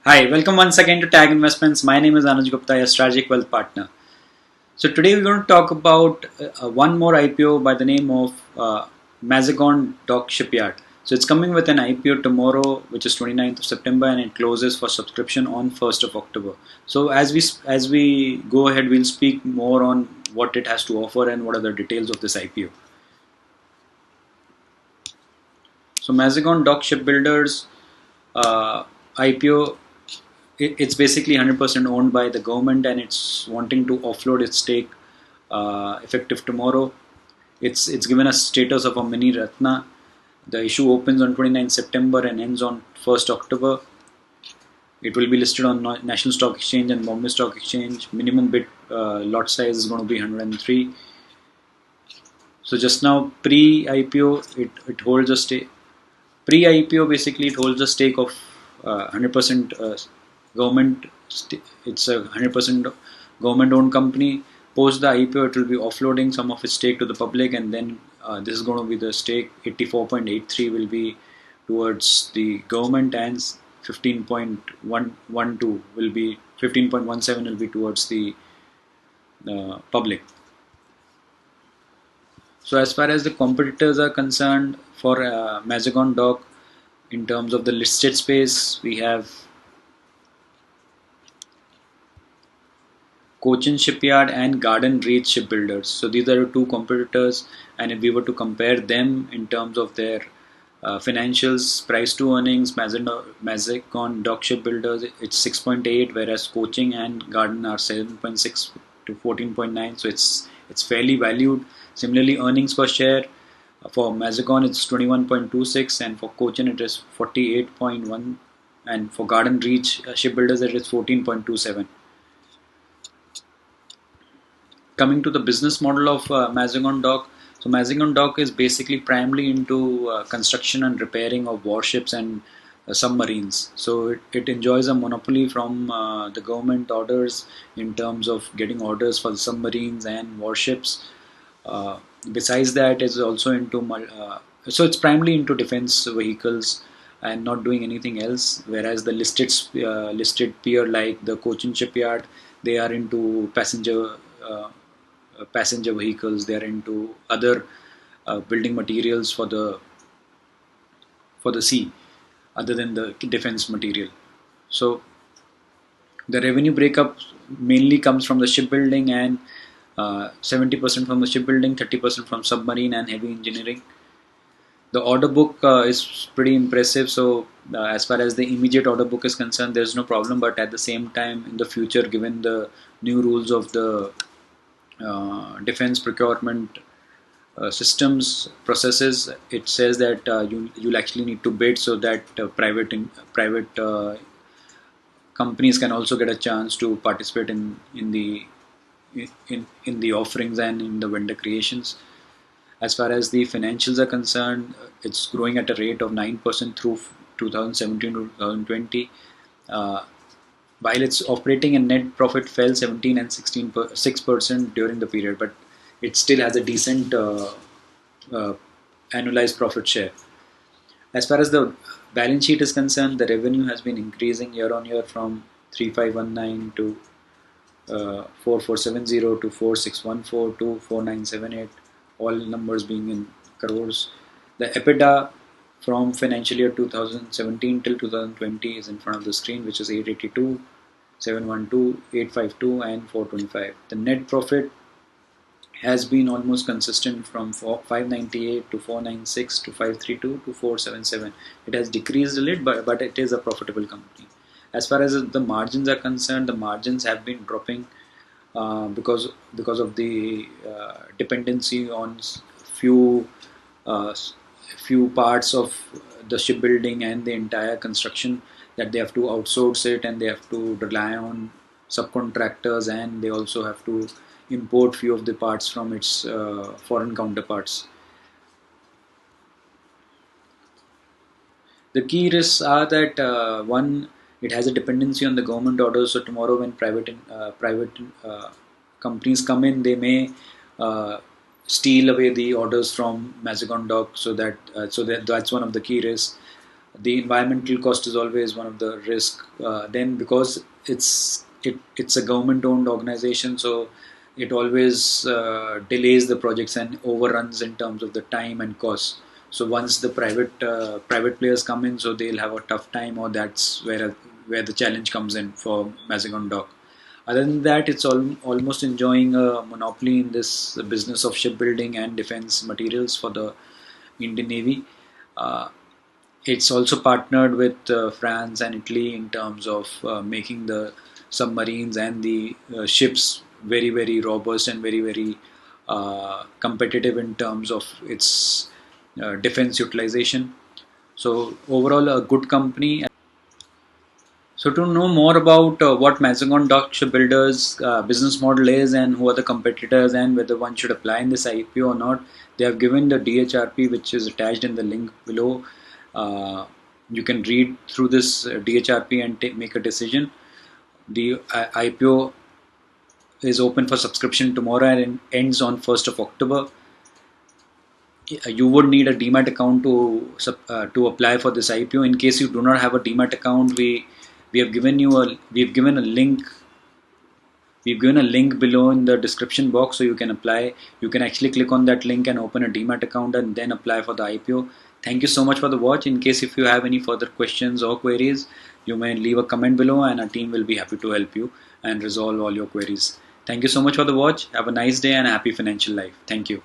Hi, welcome once again to Tag Investments. My name is Anuj Gupta, your strategic wealth partner. So today we're going to talk about one more IPO by the name of Mazagon Dock Shipyard. So it's coming with an IPO tomorrow, which is 29th of September, and it closes for subscription on 1st of October. So as we go ahead, we'll speak more on what it has to offer and what are the details of this IPO. So Mazagon Dock Shipbuilders IPO, it's basically 100% owned by the government, and it's wanting to offload its stake effective tomorrow. It's given a status of a mini Ratna. The issue opens on 29 September and ends on 1st October. It will be listed on National Stock Exchange and Bombay Stock Exchange. Minimum bid lot size is going to be 103. So just now, pre-IPO, it holds a stake. Pre-IPO, basically, it holds a stake of 100% government. It's a 100% government-owned company. Post the IPO, it will be offloading some of its stake to the public, and then this is going to be the stake. 84.83 will be towards the government, and 15.112 will be 15.17 will be towards the public. So as far as the competitors are concerned for Mazagon Dock, in terms of the listed space, we have Cochin Shipyard and Garden Reach Shipbuilders. So these are the two competitors, and if we were to compare them in terms of their financials, price to earnings, Mazagon Dock Shipbuilders, it's 6.8, whereas Cochin and Garden are 7.6 to 14.9. So it's fairly valued. Similarly, earnings per share for Mazagon it's 21.26, and for Cochin it is 48.1, and for Garden Reach Shipbuilders it is 14.27. Coming to the business model of Mazagon Dock, so Mazagon Dock is basically primarily into construction and repairing of warships and submarines. So it enjoys a monopoly from the government orders in terms of getting orders for the submarines and warships. Besides that, it's also into so it's primarily into defense vehicles and not doing anything else. Whereas the listed peer like the Cochin Shipyard, they are into passenger vehicles. They are into other building materials for the sea, other than the defense material. So the revenue breakup mainly comes from the shipbuilding, and 70% from the shipbuilding, 30% from submarine and heavy engineering. The order book is pretty impressive. So as far as the immediate order book is concerned, there's no problem. But at the same time, in the future, given the new rules of the defense procurement systems processes, it says that you'll actually need to bid so that private companies can also get a chance to participate in the offerings and in the vendor creations. As far as the financials are concerned, it's growing at a rate of 9% through 2017 to 2020. While its operating and net profit fell 17 and 6% during the period, but it still has a decent annualized profit share. As far as the balance sheet is concerned, the revenue has been increasing year on year from 3519 to 4470 to 4614 to 4978, all numbers being in crores. The EBITDA from financial year 2017 till 2020 is in front of the screen, which is 882, 712, 852 and 425. The net profit has been almost consistent from 598 to 496 to 532 to 477. It has decreased a little, but it is a profitable company. As far as the margins are concerned, the margins have been dropping because of the dependency on few parts of the shipbuilding and the entire construction, that they have to outsource it and they have to rely on subcontractors, and they also have to import few of the parts from its foreign counterparts. The key risks are that one, it has a dependency on the government orders. So tomorrow, when private companies come in, they may steal away the orders from Mazagon Dock. So that's one of the key risks. The environmental cost is always one of the risk. Then because it's a government owned organization, so it always delays the projects and overruns in terms of the time and cost. So once the private players come in, so they'll have a tough time, or that's where the challenge comes in for Mazagon Dock. Other than that, it's almost enjoying a monopoly in this business of shipbuilding and defense materials for the Indian Navy. Uh, it's also partnered with France and Italy in terms of making the submarines and the ships very, very robust and very, very competitive in terms of its defense utilization. So, overall, a good company. So, to know more about what Mazagon Dock Shipbuilders business model is and who are the competitors and whether one should apply in this IPO or not, they have given the DHRP, which is attached in the link below. Uh, you can read through this DHRP and make a decision. The IPO is open for subscription tomorrow and ends on 1st of October. You would need a demat account to apply for this IPO. In case you do not have a demat account, we have given you a we have given a link. We've given a link below in the description box, so you can apply. You can actually click on that link and open a demat account and then apply for the IPO. Thank you so much for the watch. In case if you have any further questions or queries, you may leave a comment below and our team will be happy to help you and resolve all your queries. Thank you so much for the watch. Have a nice day and a happy financial life. Thank you.